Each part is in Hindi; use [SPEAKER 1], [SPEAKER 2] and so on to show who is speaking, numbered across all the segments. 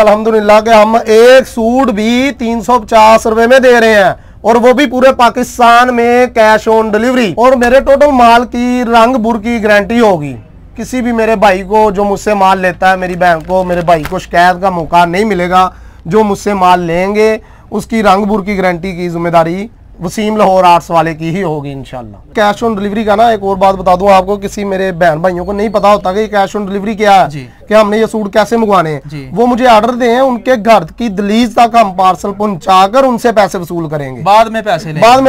[SPEAKER 1] अल्हम्दुलिल्लाह के हम एक सूट भी 350 रुपए में दे रहे हैं, और वो भी पूरे पाकिस्तान में कैश ऑन डिलीवरी। और मेरे टोटल माल की रंग बुर की गारंटी होगी। किसी भी मेरे भाई को जो मुझसे माल लेता है, मेरी बहन को, मेरे भाई को शिकायत का मौका नहीं मिलेगा। जो मुझसे माल लेंगे उसकी रंग बुर की गारंटी की जिम्मेदारी वसीम लाहौर आर्ट्स वाले की ही होगी इंशाल्लाह। कैश ऑन डिलीवरी का ना एक और बात बता दूं आपको, किसी मेरे बहन भाइयों को नहीं पता होता कि कैश ऑन डिलीवरी क्या है, कि हमने ये सूट कैसे मंगवाने हैं। वो मुझे ऑर्डर दें, उनके घर की दहलीज तक हम पार्सल पहुंचाकर उनसे पैसे वसूल करेंगे। बाद में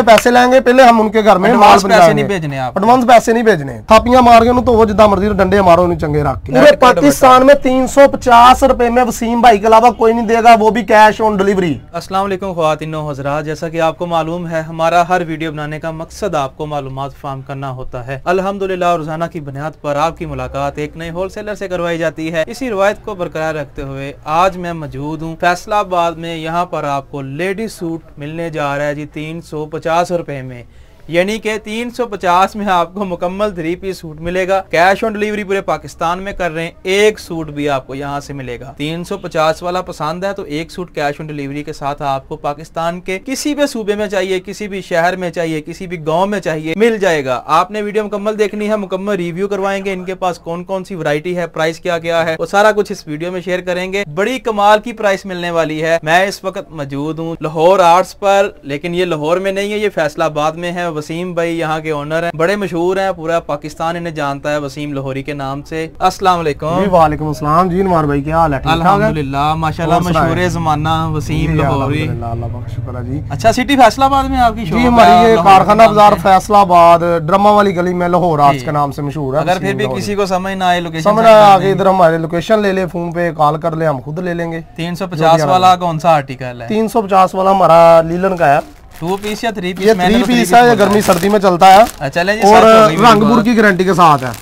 [SPEAKER 1] पैसे लेंगे, पहले हम उनके घर में माल पैसे नहीं भेजने, एडवांस पैसे नहीं भेजने। थापियां मार के तो वो जिदा मर्जी डंडे मारो नहीं चंगे रख के। पूरे पाकिस्तान में 350 रुपए में वसीम भाई के अलावा कोई नहीं देगा, वो भी कैश ऑन डिलीवरी।
[SPEAKER 2] अस्सलाम वालेकुम ख्वातीनो हज़रात, जैसा कि आपको मालूम है हमारा हर वीडियो बनाने का मकसद आपको मालूमात फराहम करना होता है। अल्हम्दुलिल्लाह रोजाना की बुनियाद पर आपकी मुलाकात एक नए होलसेलर से करवाई जाती है। इसी रवायत को बरकरार रखते हुए आज मैं मौजूद हूँ फैसलाबाद में। यहाँ पर आपको लेडीज सूट मिलने जा रहा है जी 350 रुपए में, यानी कि 350 में आपको मुकम्मल 3 पीस सूट मिलेगा। कैश ऑन डिलीवरी पूरे पाकिस्तान में कर रहे हैं, एक सूट भी आपको यहाँ से मिलेगा। 350 वाला पसंद है तो एक सूट कैश ऑन डिलीवरी के साथ आपको पाकिस्तान के किसी भी सूबे में चाहिए, किसी भी शहर में चाहिए, किसी भी गांव में चाहिए, मिल जाएगा। आपने वीडियो मुकम्मल देखनी है, मुकम्मल रिव्यू करवाएंगे इनके पास कौन कौन सी वैरायटी है, प्राइस क्या क्या है, वो सारा कुछ इस वीडियो में शेयर करेंगे। बड़ी कमाल की प्राइस मिलने वाली है। मैं इस वक्त मौजूद हूँ लाहौर आर्ट्स पर, लेकिन ये लाहौर में नहीं है, ये फैसलाबाद में है। वसीम भाई यहाँ के ओनर हैं, बड़े मशहूर हैं, पूरा पाकिस्तान इन्हें जानता है वसीम लाहौरी के नाम से। अस्सलाम वालेकुम।
[SPEAKER 1] वालेकुम अस्सलाम जी नवार भाई, क्या हाल है?
[SPEAKER 2] अल्हम्दुलिल्लाह माशाल्लाह, मशहूर ज़माना वसीम लाहौरी।
[SPEAKER 1] अल्लाह का शुक्र है जी।
[SPEAKER 2] अच्छा, सिटी फैसलाबाद में आपकी शॉप है?
[SPEAKER 1] हमारी ये कारखाना बाजार फैसलाबाद ड्रामा वाली गली में लाहौर आर्ट्स के नाम से मशहूर है।
[SPEAKER 2] अगर फिर भी किसी को समझ ना आए, लोकेशन
[SPEAKER 1] समझ आगे इधर हमारे लोकेशन ले ले, फोन पे कॉल कर ले, हम खुद ले लेंगे।
[SPEAKER 2] 350 वाला कौन सा आर्टिकल है?
[SPEAKER 1] 350 वाला हमारा लीलन का है।
[SPEAKER 2] 2 पीस या 3 पीस?
[SPEAKER 1] ये 3 पीस है, ये गर्मी सर्दी में चलता है।
[SPEAKER 2] चले जी,
[SPEAKER 1] और रंगपुर की गारंटी के साथ है।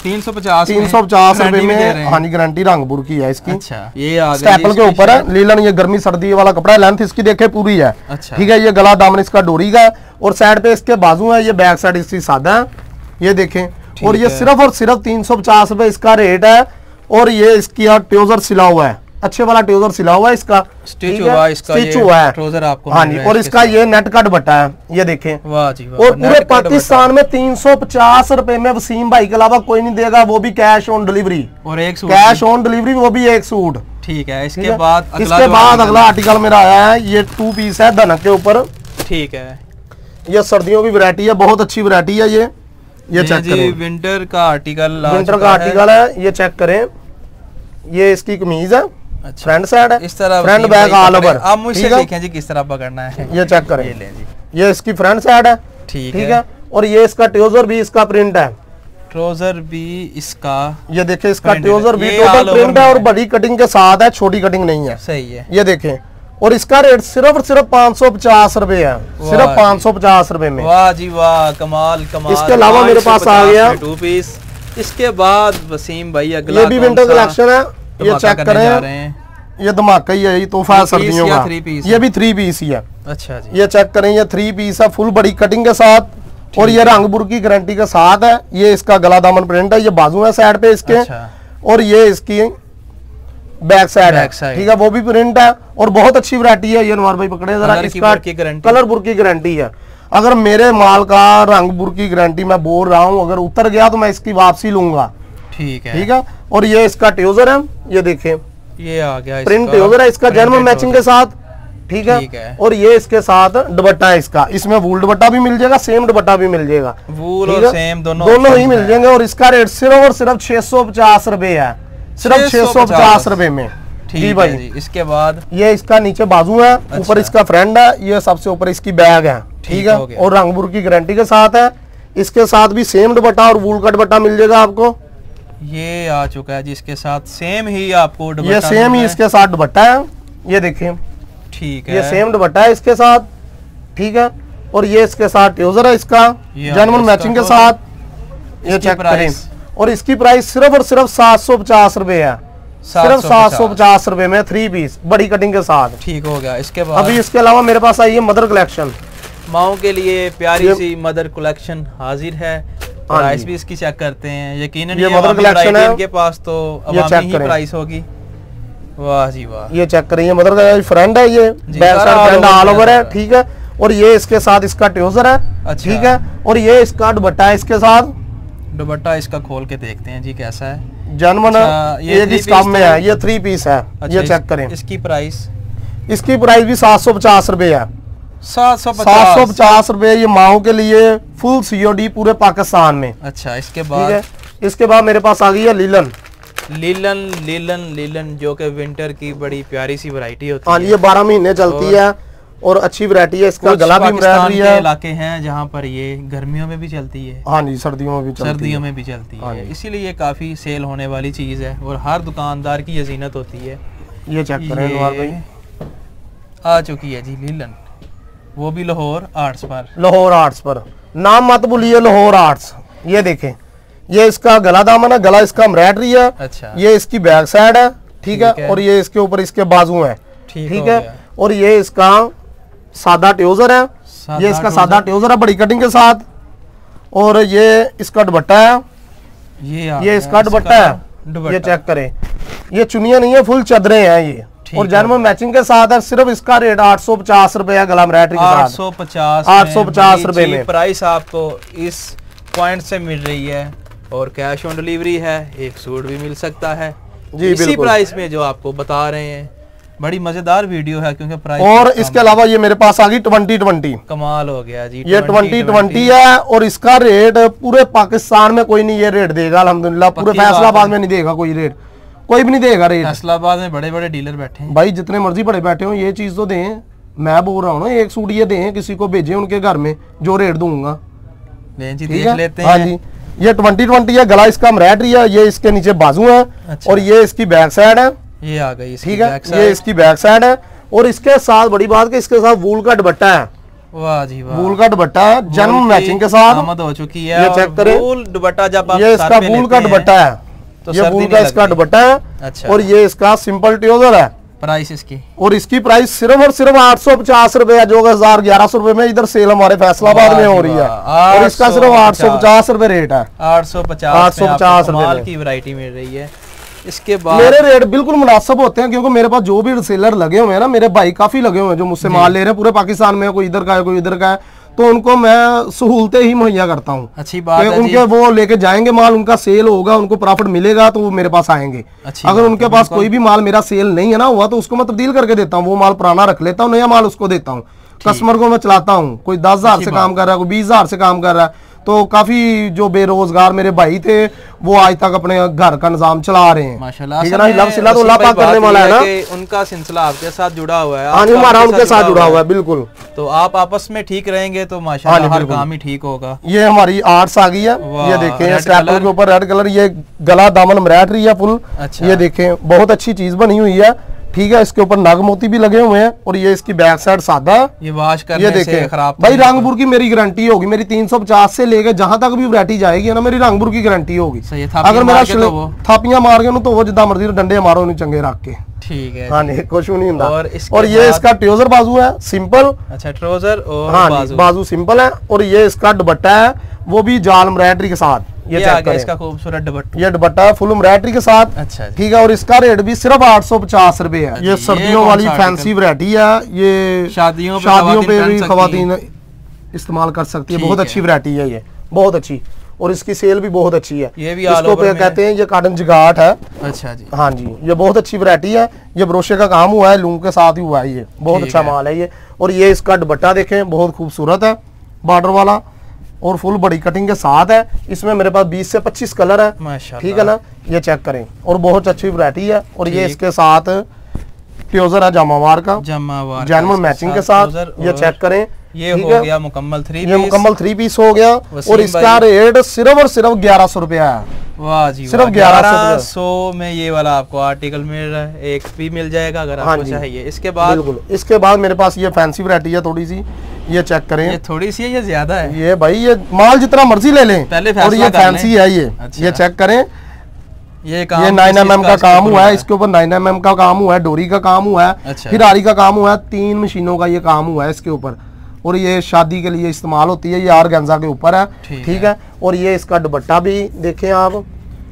[SPEAKER 1] 350 रुपए में, हाँ जी, गारंटी रंगपुर की है इसकी।
[SPEAKER 2] अच्छा, ये
[SPEAKER 1] स्टेपल के ऊपर है लीलन। ये गर्मी सर्दी वाला कपड़ा है। लेंथ इसकी देखे पूरी है।
[SPEAKER 2] अच्छा,
[SPEAKER 1] ठीक है। ये गला दामन इसका डोरी का है, और साइड पे इसके बाजू है, ये बैक साइड इसकी सादा है, ये देखें। और ये सिर्फ और सिर्फ 350 रुपए इसका रेट है। और ये इसकी ट्राउजर सिला हुआ है, अच्छे वाला ट्राउजर सिला हुआ है, इसका स्टिच हुआ है ट्राउजर आपको। हाँ जी, और इसका ये नेट का दुपट्टा है, ये देखें।
[SPEAKER 2] वाह जी वाह।
[SPEAKER 1] और पूरे पाकिस्तान में 350 रुपए में वसीम भाई के अलावा कोई नहीं देगा, वो भी कैश ऑन डिलीवरी।
[SPEAKER 2] और एक सूट
[SPEAKER 1] कैश ऑन डिलीवरी, वो भी एक सूट।
[SPEAKER 2] ठीक है। इसके बाद
[SPEAKER 1] अगला आर्टिकल मेरा आया है, ये 2 पीस है धनक के ऊपर।
[SPEAKER 2] ठीक है।
[SPEAKER 1] ये सर्दियों की वैरायटी है, बहुत अच्छी वैरायटी है। ये चेक करें,
[SPEAKER 2] विंटर का आर्टिकल
[SPEAKER 1] है, ये चेक करें। ये इसकी कमीज है। अच्छा, फ्रंट साइड है,
[SPEAKER 2] इस तरह
[SPEAKER 1] फ्रंट बैक ऑल ओवर।
[SPEAKER 2] आप मुझसे देखें जी किस तरह पकड़ना है।
[SPEAKER 1] ये चेक करें,
[SPEAKER 2] ये लें जी।
[SPEAKER 1] ये इसकी फ्रंट साइड है।
[SPEAKER 2] ठीक
[SPEAKER 1] है। और ये इसका ट्राउजर भी इसका प्रिंट है।
[SPEAKER 2] ट्राउजर भी इसका,
[SPEAKER 1] ये देखें, इसका ट्राउजर भी टोटल प्रिंट है, और बड़ी कटिंग के साथ है, छोटी कटिंग नहीं है।
[SPEAKER 2] सही है।
[SPEAKER 1] ये देखें। और इसका रेट सिर्फ और सिर्फ 550 रुपए है, सिर्फ 550 रुपए में।
[SPEAKER 2] वाह जी वाह, कमाल कमाल।
[SPEAKER 1] इसके अलावा मेरे पास आ गया
[SPEAKER 2] 2 पीस। इसके बाद वसीम भाई अगला
[SPEAKER 1] ये भी विंटर कलेक्शन है, ये चेक करें। ये धमाका ही है, ये तोहफा है सर्दियों का। ये भी 3 पीस ही है।
[SPEAKER 2] अच्छा जी।
[SPEAKER 1] ये चेक करें, ये 3 पीस है, फुल बड़ी कटिंग के साथ, और ये रंगपुर की गारंटी के साथ है। ये इसका गला दामन प्रिंट है, ये बाजू है साइड पे इसके। और ये इसकी बैक साइड है। ठीक है, वो भी प्रिंट है, और बहुत अच्छी वैरायटी है। ये नवार भाई पकड़े जरा, इसका कलरपुर की गारंटी है। अगर मेरे माल का रंगपुर की गारंटी मैं बोल रहा हूँ, अगर उतर गया तो मैं इसकी वापसी लूंगा।
[SPEAKER 2] ठीक है।
[SPEAKER 1] ठीक है। और ये इसका ट्राउजर है, ये देखें,
[SPEAKER 2] ये आ गया
[SPEAKER 1] प्रिंट ट्राउजर है इसका, जर्मन मैचिंग के साथ। ठीक है। और ये इसके साथ दुपट्टा है इसका, इसमें वूल दुपट्टा भी मिल जाएगा, सेम दुपट्टा भी मिल जाएगा,
[SPEAKER 2] वूल और सेम
[SPEAKER 1] दोनों ही मिल जाएंगे। और इसका रेट सिर्फ और सिर्फ 650 रुपए है, सिर्फ 650 रुपए में।
[SPEAKER 2] ठीक भाई जी। इसके बाद
[SPEAKER 1] ये इसका नीचे बाजू है, ऊपर इसका फ्रंट है, ये सबसे ऊपर इसकी बैग है। ठीक है। और रंगपुर की गारंटी के साथ है। इसके साथ भी सेम दुपट्टा और वूल का दुपट्टा मिल जाएगा आपको।
[SPEAKER 2] ये आ चुका है जी, इसके साथ सेम ही आपको दुपट्टा,
[SPEAKER 1] ये सेम ही इसके साथ दुपट्टा है, ये देखिए।
[SPEAKER 2] ठीक है।
[SPEAKER 1] ये सेम दुपट्टा है इसके साथ। ठीक है। और ये इसके साथ ट्राउजर है इसका, जर्मन मैचिंग के साथ। ये चेक करें। और इसकी प्राइस सिर्फ और सिर्फ 750 रुपए है, सिर्फ 750 रुपए में 3 पीस बड़ी कटिंग के साथ।
[SPEAKER 2] ठीक हो गया। इसके बाद
[SPEAKER 1] अभी इसके अलावा मेरे पास आई है मदर कलेक्शन।
[SPEAKER 2] माओ के लिए प्यारी सी मदर कलेक्शन हाजिर है। प्राइस भी इसकी चेक करते हैं। यकीनन
[SPEAKER 1] ये मदर कलेक्शन है,
[SPEAKER 2] इनके पास तो अवामी ही प्राइस होगी। वाह जी वाह।
[SPEAKER 1] ये चेक करें, ये मदर का फ्रंट है, ये back side front all over है, ठीक है। और ये इसके साथ इसका ट्राउजर है,
[SPEAKER 2] अच्छा।
[SPEAKER 1] ठीक है। और ये इसका दुपट्टा है, इसके साथ
[SPEAKER 2] दुपट्टा इसका खोल के देखते हैं जी कैसा है।
[SPEAKER 1] जन्मन ये जिस काम में है, ये 3 पीस है। ये चेक करें,
[SPEAKER 2] इसकी प्राइस
[SPEAKER 1] भी 750 रुपए है। 750 रुपए ये माओ के लिए, फुल COD पूरे पाकिस्तान में।
[SPEAKER 2] अच्छा, इसके
[SPEAKER 1] ठीक
[SPEAKER 2] बाद
[SPEAKER 1] है। इसके बाद मेरे पास आ गई है लीलन
[SPEAKER 2] जो कि विंटर की बड़ी प्यारी सी वैरायटी होती
[SPEAKER 1] है।
[SPEAKER 2] है।
[SPEAKER 1] ये 12 महीने चलती है और अच्छी वैरायटी है। इसका गला भी एम्ब्रॉयडरी है।
[SPEAKER 2] इलाके हैं जहाँ पर ये गर्मियों में भी चलती है।
[SPEAKER 1] हाँ जी, सर्दियों में भी
[SPEAKER 2] चलती है। इसीलिए ये काफी सेल होने वाली चीज है और हर दुकानदार की ये ज़ीनत होती है।
[SPEAKER 1] ये चेक करें अनवार भाई,
[SPEAKER 2] आ चुकी है जी लीलन, वो भी लाहौर आर्ट्स पर।
[SPEAKER 1] नाम मत भूलिए, लाहौर आर्ट्स। ये देखें, ये इसका गला दामन है, गला इसका एम्ब्रॉयडरी है।
[SPEAKER 2] अच्छा।
[SPEAKER 1] ये इसकी बैक साइड है, ठीक है। और ये इसके ऊपर इसके बाजू है, ठीक है। और ये इसका सादा ट्राउजर है, ये इसका सादा ट्राउजर है बड़ी कटिंग के साथ। और ये इसका दुपट्टा है, ये इसका दुपट्टा है। ये चेक करें, ये चुनिया नहीं है, फुल चादरें हैं ये। और जर्मन मैचिंग के साथ है। सिर्फ इसका रेट 850 रुपए है, गला एम्ब्रॉयडरी के साथ 850 रुपए में
[SPEAKER 2] प्राइस आपको इस पॉइंट से मिल रही है। और कैश ऑन डिलीवरी है, एक सूट भी मिल सकता है जी इसी प्राइस में जो आपको बता रहे हैं। बड़ी मजेदार वीडियो है क्योंकि प्राइस।
[SPEAKER 1] और इसके अलावा ये मेरे पास आ गई 2020,
[SPEAKER 2] कमाल हो गया जी।
[SPEAKER 1] ये 2020 है और इसका रेट पूरे पाकिस्तान में कोई नहीं ये रेट देगा अल्हम्दुलिल्लाह। पूरे फैसलाबाद में नहीं देगा कोई रेट, कोई भी नहीं देगा रेट।
[SPEAKER 2] फैसलाबाद में बड़े बड़े डीलर बैठे हैं
[SPEAKER 1] भाई, जितने मर्जी बड़े बैठे हो, ये चीज तो दें। मैं बोल रहा हूँ ना, एक सूट ये दें, किसी को भेजें उनके घर में, जो रेट दूंगा।
[SPEAKER 2] देख लेते हैं।
[SPEAKER 1] हाँ जी, ये 2020 है, गला इसका एम्ब्रॉयडरी है, ये इसके नीचे बाजू है। अच्छा। और ये इसकी बैक साइड है,
[SPEAKER 2] ये आ गई,
[SPEAKER 1] ठीक है। ये इसकी बैक साइड है और इसके साथ बड़ी बात कि इसके साथ वूल का दुपट्टा है।
[SPEAKER 2] वाह जी वाह,
[SPEAKER 1] वूल का दुपट्टा है, जन्म मैचिंग के साथ
[SPEAKER 2] आमद हो चुकी है।
[SPEAKER 1] ये चेक करें,
[SPEAKER 2] वूल दुपट्टा जब आप
[SPEAKER 1] ये इसका वूल का दुपट्टा है,
[SPEAKER 2] तो
[SPEAKER 1] ये वूल का इसका दुपट्टा है।
[SPEAKER 2] अच्छा।
[SPEAKER 1] और ये इसका सिंपल ट्राउजर है।
[SPEAKER 2] प्राइस इसकी,
[SPEAKER 1] और इसकी प्राइस सिर्फ और सिर्फ 850 रुपए है, जो 1100 रुपए में इधर सेल हमारे फैसलाबाद में हो रही है। और इसका सिर्फ 850 रुपए रेट है।
[SPEAKER 2] 850 रुपए की वैरायटी मिल रही है। इसके बाद
[SPEAKER 1] मेरे रेट बिल्कुल मुनासिब होते हैं क्योंकि मेरे पास जो भी सेलर लगे हुए हैं ना, मेरे भाई काफी लगे हुए हैं जो मुझसे माल ले रहे हैं पूरे पाकिस्तान में। कोई इधर का है, कोई इधर का है, तो उनको मैं सहूलतें ही मुहैया करता हूँ।
[SPEAKER 2] अच्छी बात है।
[SPEAKER 1] उनके वो लेके जाएंगे माल, उनका सेल होगा, उनको प्रॉफिट मिलेगा तो वो मेरे पास आएंगे। अगर उनके पास कोई भी माल मेरा सेल नहीं है ना हुआ, तो उसको मैं तब्दील करके देता हूँ। वो माल पुराना रख लेता हूँ, नया माल उसको देता हूँ। कस्टमर को मैं चलाता हूँ, कोई 10,000 से काम कर रहा है, कोई 20,000 से काम कर रहा है। तो काफी जो बेरोजगार मेरे भाई थे, वो आज तक अपने घर का निजाम चला रहे हैं।
[SPEAKER 2] माशाल्लाह,
[SPEAKER 1] ठीक है ना। लव तो अल्लाह पाक करने वाला है ना।
[SPEAKER 2] उनका सिलसिला आपके साथ जुड़ा हुआ है।
[SPEAKER 1] हाँ, हमारा उनके साथ जुड़ा हुआ है, बिल्कुल।
[SPEAKER 2] तो आप आपस में ठीक रहेंगे तो माशाल्लाह हर काम ही ठीक होगा।
[SPEAKER 1] ये हमारी आर्ट्स आ गई है, ये देखें स्टेपल के ऊपर रेड कलर, ये गला दामन एम्ब्रॉयडरी है फुल। अच्छा। ये देखें, बहुत अच्छी चीज बनी हुई है, ठीक है। इसके ऊपर नाग मोती भी लगे हुए हैं। और ये इसकी बैक साइड सादा है।
[SPEAKER 2] ये वाश करने से खराब
[SPEAKER 1] भाई रंगपुर की मेरी गारंटी होगी। मेरी 350 से लेके जहां तक भी वैरायटी जाएगी ना, मेरी रंगपुर की गारंटी होगी। अगर मेरा थापियां मार के तो वो जिदा मर्जी डंडे मारो नहीं चंगे रख के,
[SPEAKER 2] ठीक है।
[SPEAKER 1] हाँ नहीं, कुछ नहीं होता। और ये इसका ट्राउजर बाजू है सिंपल।
[SPEAKER 2] अच्छा, ट्राउजर और
[SPEAKER 1] हाँ, बाजू सिंपल है। और ये इसका दुपट्टा है, वो भी जाल एम्ब्रॉयडरी के साथ। ये चेक करें,
[SPEAKER 2] इसका खूबसूरत दुपट्टा,
[SPEAKER 1] ये दुपट्टा है फुल एम्ब्रॉयडरी के साथ।
[SPEAKER 2] अच्छा,
[SPEAKER 1] ठीक है। और इसका रेट भी सिर्फ 850 रुपए है। ये सर्दियों वाली फैंसी वैरायटी है। ये शादियों पे भी खवातीन इस्तेमाल कर सकती है। बहुत अच्छी वैरायटी है ये, बहुत अच्छी। और इसकी सेल भी बहुत अच्छी है।
[SPEAKER 2] ये भी
[SPEAKER 1] इसको कहते हैं, ये कॉटन जगाट है।
[SPEAKER 2] अच्छा जी,
[SPEAKER 1] हाँ जी, ये बहुत अच्छी वैरायटी है। ये ब्रोशे का काम हुआ है, लूम के साथ ही हुआ है। ये बहुत अच्छा माल है ये। और ये इसका दुपट्टा देखें, बहुत खूबसूरत है, बॉर्डर वाला और फुल बड़ी कटिंग के साथ है। इसमें मेरे पास 20 से 25 कलर है, ठीक है ना। ये चेक करें, और बहुत अच्छी वैरायटी है। और ये इसके साथ ट्राउजर है जामावार का, जैनमन मैचिंग के साथ। ये चेक करें,
[SPEAKER 2] ये हो गया मुकम्मल 3 पीस।
[SPEAKER 1] ये मुकम्मल 3 पीस हो गया। और इसका रेट सिर्फ और सिर्फ 1100 रुपया है।
[SPEAKER 2] वाह जी,
[SPEAKER 1] सिर्फ 1100
[SPEAKER 2] में ये वाला आपको आर्टिकल मिल रहा है। एक भी मिल जाएगा अगर आपको चाहिए। इसके बाद
[SPEAKER 1] बिल्कुल, इसके बाद मेरे पास ये फैंसी वैरायटी है थोड़ी सी। ये चेक करें,
[SPEAKER 2] ये थोड़ी सी है, ये ज्यादा है।
[SPEAKER 1] ये भाई ये माल जितना मर्जी ले लें,
[SPEAKER 2] पहले
[SPEAKER 1] और ये फैंसी है ये।
[SPEAKER 2] अच्छा।
[SPEAKER 1] ये चेक करें,
[SPEAKER 2] ये
[SPEAKER 1] 9 mm का काम हुआ है। इसके ऊपर 9 mm का काम हुआ है, डोरी का काम हुआ है।
[SPEAKER 2] अच्छा।
[SPEAKER 1] फिर आरी का काम हुआ है, 3 मशीनों का ये काम हुआ है इसके ऊपर। और ये शादी के लिए इस्तेमाल होती है। ये ऑर्गेन्जा के ऊपर है, ठीक है। और ये इसका दुपट्टा भी देखें आप,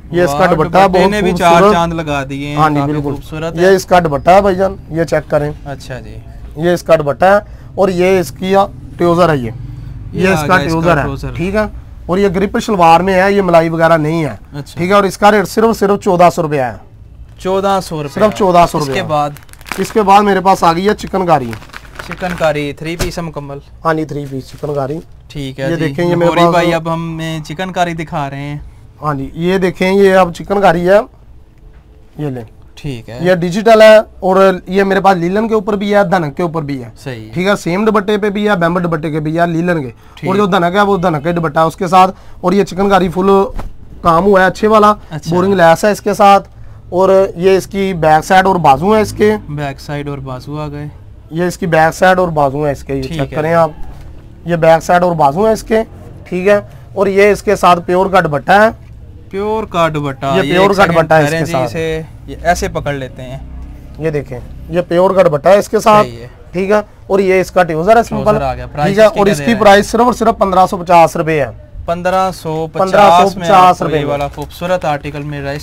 [SPEAKER 1] ये इसका दुपट्टा बहुत
[SPEAKER 2] भी चार चांद लगा दिए हैं।
[SPEAKER 1] हाँ जी बिल्कुल
[SPEAKER 2] खूबसूरत।
[SPEAKER 1] ये इसका दुपट्टा है भाईजान, ये चेक करें।
[SPEAKER 2] अच्छा जी,
[SPEAKER 1] ये इसका दुपट्टा है और ये इसकी ट्राउजर है। ये इसका ट्राउजर है, ठीक है। और ये ग्रिप शलवार में है, ये मलाई वगैरह नहीं है, ठीक है। और इसका रेट सिर्फ 1400 रुपया है।
[SPEAKER 2] 1400 रुपये,
[SPEAKER 1] सिर्फ 1400 रुपये। इसके बाद मेरे पास आ गई है चिकनकारी।
[SPEAKER 2] चिकनकारी 3 पीस मुकम्मल।
[SPEAKER 1] हाँ जी 3 पीस चिकनकारी,
[SPEAKER 2] ठीक है।
[SPEAKER 1] ये देखें, ये मेरे पास
[SPEAKER 2] भाई अब हम चिकनकारी दिखा रहे हैं।
[SPEAKER 1] हाँ जी ये देखें, ये अब चिकनकारी है, ये ले,
[SPEAKER 2] ठीक है।
[SPEAKER 1] ये डिजिटल है और ये मेरे पास लीलन के ऊपर भी है, धनक के ऊपर भी है,
[SPEAKER 2] सही,
[SPEAKER 1] ठीक है। सेम दुपट्टे पे भी है, बैम्बर दुपट्टे के भी है, लीलन के। और जो धनक है वो धनक के दुपट्टा है उसके साथ। और ये चिकनकारी फुल काम हुआ है अच्छे वाला, बोरिंग लैस है इसके साथ। और ये इसकी बैक साइड और बाजू है, इसके
[SPEAKER 2] बैक साइड और बाजू आ गए।
[SPEAKER 1] ये इसकी बैक साइड और बाजू है इसके, ये चेक करें आप, ये बैक साइड और बाजू है इसके, ठीक है। और ये इसके साथ प्योर का दुपट्टा है,
[SPEAKER 2] प्योर का दुपट्टा।
[SPEAKER 1] ये प्योर का दुपट्टा है इसके साथ।
[SPEAKER 2] ये ऐसे पकड़ लेते हैं,
[SPEAKER 1] ये देखें, ये प्योर का दुपट्टा है इसके साथ, ठीक है। और ये इसका ट्राउजर है सिंपल, ठीक है। और इसकी प्राइस सिर्फ और सिर्फ 1550 रुपए है।
[SPEAKER 2] 1550 रुपए वाला खूबसूरत आर्टिकल मिल रहा है।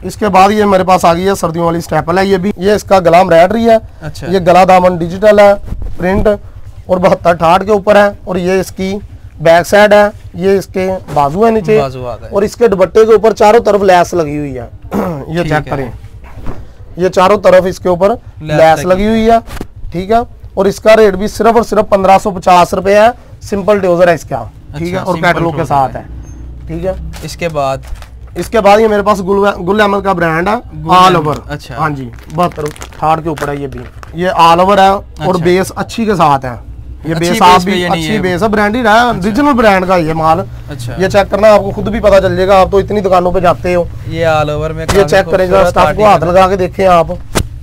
[SPEAKER 2] इसके बाद
[SPEAKER 1] ये मेरे पास आ गई है सर्दियों वाली स्टेपल है। ये भी, ये इसका गला एम्ब्रॉयडरी है।
[SPEAKER 2] अच्छा।
[SPEAKER 1] ये गला दामन डिजिटल है, प्रिंट और 72-68 के ऊपर है। और ये इसकी बैक साइड है, ये इसके बाजू है नीचे, और इसके दुपट्टे के ऊपर चारों तरफ लैस लगी हुई है। ये चेक करें, ये चारों तरफ इसके ऊपर लैस लगी हुई है, ठीक है। और इसका रेट भी सिर्फ और सिर्फ 1550 रुपए है। सिंपल ट्राउजर है इसका, ठीक है। और कैटलॉग के साथ है, ठीक है। इसके बाद ये मेरे पास गुल अहमद का ब्रांड है, ऑल ओवर।
[SPEAKER 2] अच्छा।
[SPEAKER 1] हाँ जी 72-68 के ऊपर है ये भी, ये ऑल ओवर है। और बेस अच्छी के साथ है, ये बेस आप भी अच्छी बेस है, ब्रांडेड है, ओरिजिनल ब्रांड का ये माल।
[SPEAKER 2] अच्छा।
[SPEAKER 1] ये चेक करना, आपको खुद भी पता चल जाएगा, आप तो इतनी दुकानों पे जाते हो।
[SPEAKER 2] ये ऑल ओवर में
[SPEAKER 1] ये चेक करें, स्टफ को हाथ लगा के देखें आप,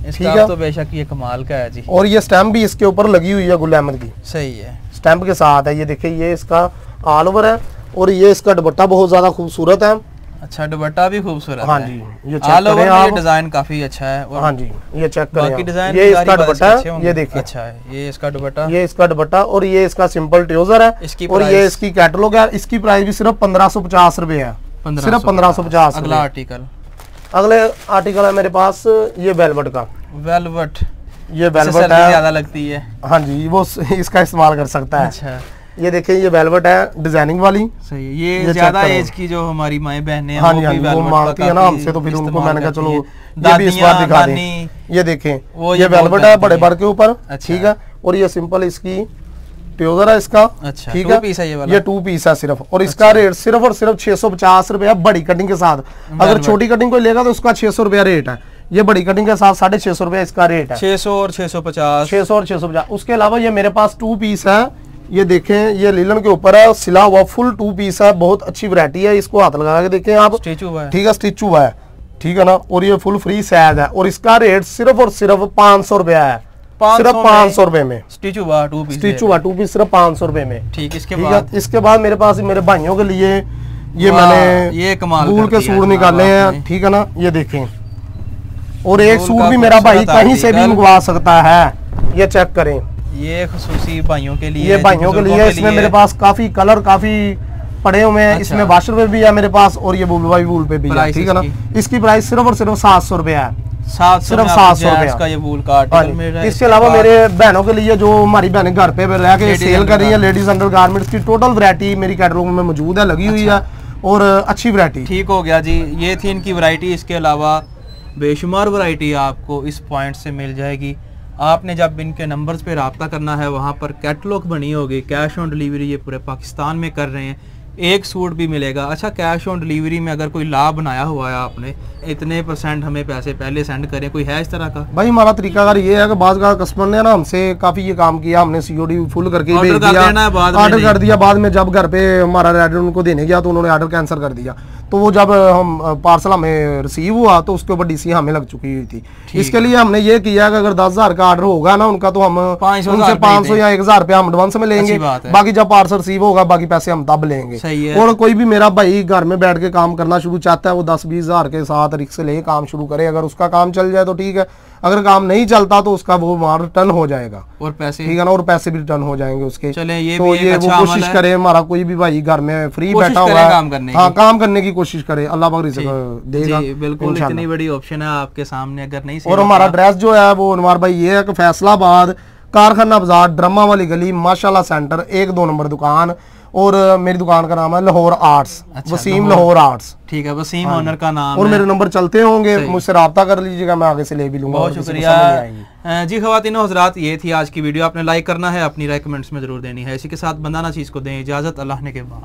[SPEAKER 1] ठीक है।
[SPEAKER 2] तो बेशक ये कमाल का है जी।
[SPEAKER 1] और ये स्टैम्प भी इसके ऊपर लगी हुई है गुल अहमद की,
[SPEAKER 2] सही है,
[SPEAKER 1] स्टैम्प के साथ है। ये देखिए, ये इसका ऑल ओवर है। और ये इसका दुपट्टा बहुत ज्यादा खूबसूरत है।
[SPEAKER 2] अच्छा, दुपट्टा भी खूबसूरत है।
[SPEAKER 1] हाँ जी, ये चेक करें आप,
[SPEAKER 2] डिजाइन काफी अच्छा है। और
[SPEAKER 1] हाँ जी ये चेक करें,
[SPEAKER 2] डिजाइन
[SPEAKER 1] ये इसका दुपट्टा है, ये देखिए।
[SPEAKER 2] अच्छा है, ये इसका दुपट्टा,
[SPEAKER 1] ये इसका दुपट्टा। और ये इसका सिंपल ट्राउजर है। और ये इसकी कैटलॉग है। इसकी प्राइस भी सिर्फ 1550 रुपए है, सिर्फ 1550।
[SPEAKER 2] अगला आर्टिकल,
[SPEAKER 1] अगले आर्टिकल है मेरे पास ये वेलवेट का।
[SPEAKER 2] वेलवेट,
[SPEAKER 1] ये वेलवेट है,
[SPEAKER 2] ज्यादा लगती है।
[SPEAKER 1] हाँ जी, वो इसका इस्तेमाल कर सकता है।
[SPEAKER 2] अच्छा।
[SPEAKER 1] ये देखिए, ये वेलवेट है डिजाइनिंग वाली,
[SPEAKER 2] सही है। ये ज्यादा एज की जो हमारी माएँ बहनें हैं,
[SPEAKER 1] हाँ जी, वो मांगती है ना हमसे, तो फिर उनको मैंने कहा चलो ये भी इस बार दिखा दें। ये देखें, ये वेलवेट है बड़े बड़ के ऊपर, ठीक है। और ये सिंपल इसकी ट्राउजर है इसका,
[SPEAKER 2] अच्छा,
[SPEAKER 1] ठीक है। ये 2 पीस है सिर्फ। और इसका रेट सिर्फ और सिर्फ 650 रुपया बड़ी कटिंग के साथ। अगर छोटी कटिंग को लेगा तो उसका 600 रुपया रेट है। ये बड़ी कटिंग के साथ 650 रुपया इसका रेट है।
[SPEAKER 2] 600 और 650,
[SPEAKER 1] 600 और 650। उसके अलावा ये मेरे पास 2 पीस है। ये देखें, ये लीलन के ऊपर है, सिला हुआ फुल 2 पीस है, बहुत अच्छी वैरायटी है। इसको हाथ लगा के देखें आप, ठीक है, स्टिच हुआ है, ठीक है ना। और ये फुल फ्री साइज है। और इसका रेट सिर्फ और सिर्फ 500 रुपया है, सिर्फ 500 रुपए में।
[SPEAKER 2] स्टिच हुआ 2
[SPEAKER 1] पीस सिर्फ 500 रुपए में,
[SPEAKER 2] ठीक।
[SPEAKER 1] इसके बाद मेरे पास मेरे भाइयों के लिए ये मैंने
[SPEAKER 2] ये कमाल
[SPEAKER 1] वूल के सूट निकाले हैं, ठीक है ना। ये देखें, और एक सूट भी मेरा भाई कहीं से भी मंगवा सकता है। ये चेक करें,
[SPEAKER 2] ये खुसूसी भाइयों के लिए,
[SPEAKER 1] ये भाइयों के लिए। इसमें मेरे पास काफी कलर काफी पड़े हुए हैं। इसमें वाशर पे भी है मेरे पास, और ये बुलवाई वूल पे भी है, ठीक है ना। इसकी प्राइस सिर्फ और सिर्फ 700 रुपया है, सिर्फ 700 रुपया
[SPEAKER 2] ये वूल का आर्टिकल मिल रहा है।
[SPEAKER 1] इसके अलावा मेरे बहनों के लिए, जो हमारी बहनें घर पे रह के सेल कर रही है, लेडीज अंडरगारमेंट्स की टोटल वैरायटी मेरी कैटलॉग में मौजूद है, लगी हुई है, और अच्छी वैरायटी।
[SPEAKER 2] ठीक हो गया जी, ये थी इनकी वैरायटी। इसके अलावा बेशुमार वैरायटी आपको इस पॉइंट से मिल जाएगी। आपने जब इनके नंबर्स पे रब्ता करना है, वहाँ पर कैटलॉग बनी होगी, कैश ऑन डिलीवरी ये पूरे पाकिस्तान में कर रहे हैं, एक सूट भी मिलेगा। अच्छा, कैश ऑन डिलीवरी में अगर कोई लाभ बनाया हुआ है आपने, इतने % हमें पैसे पहले सेंड करें, कोई है इस तरह का?
[SPEAKER 1] भाई हमारा तरीकाकार ये है कि बाज़ का कस्टमर ने ना हमसे काफ़ी ये काम किया, हमने COD फुल करके भेज दिया, ऑर्डर कर दिया, बाद में जब घर पे हमारा ऑर्डर उनको देने गया तो उन्होंने ऑर्डर कैंसिल कर दिया। तो वो जब हम पार्सल हमें रिसीव हुआ तो उसके ऊपर DC हमें लग चुकी हुई थी। इसके लिए हमने ये किया कि अगर 10,000 का ऑर्डर होगा ना उनका, तो हम उनसे 500 या 1,000 रुपया हम एडवांस में लेंगे, बाकी जब पार्सल रिसीव होगा बाकी पैसे हम तब लेंगे। और कोई भी मेरा भाई घर में बैठ के काम करना शुरू चाहता है, वो 10-20 हज़ार के साथ रिक्स ले काम शुरू करे, अगर उसका काम चल जाए तो ठीक है, अगर काम नहीं चलता तो उसका वो माल रिटर्न हो जाएगा
[SPEAKER 2] और पैसे,
[SPEAKER 1] ठीक है ना, और पैसे भी रिटर्न हो जाएंगे उसके।
[SPEAKER 2] चले ये
[SPEAKER 1] तो
[SPEAKER 2] भी एक
[SPEAKER 1] ये
[SPEAKER 2] अच्छा
[SPEAKER 1] वो कोशिश करे, हमारा कोई भी भाई घर में फ्री बैठा हुआ है,
[SPEAKER 2] काम करने
[SPEAKER 1] हाँ काम करने की कोशिश करे, अल्लाह पाक रिज़्क़ देगा
[SPEAKER 2] बिल्कुल। इतनी बड़ी ऑप्शन है आपके सामने, अगर नहीं
[SPEAKER 1] और हमारा एड्रेस जो है वो अनवार भाई ये है कि फैसलाबाद कारखाना बाजार ड्रामा वाली गली माशाल्लाह सेंटर 1-2 नंबर दुकान, और मेरी दुकान का नाम है लाहौर आर्ट्स, वसीम लाहौर आर्ट्स,
[SPEAKER 2] ठीक है, वसीम ओनर का नाम
[SPEAKER 1] और मेरे नंबर चलते होंगे, मुझसे रब्ता कर लीजिएगा, मैं आगे से ले भी लूंगा।
[SPEAKER 2] बहुत शुक्रिया जी। ख़वातीन हज़रात, ये थी आज की वीडियो। आपने लाइक करना है, अपनी राय कमेंट्स में जरूर देनी है। इसी के साथ बंदाना चीज़ को दें इजाज़त, अल्लाह ने के बाद।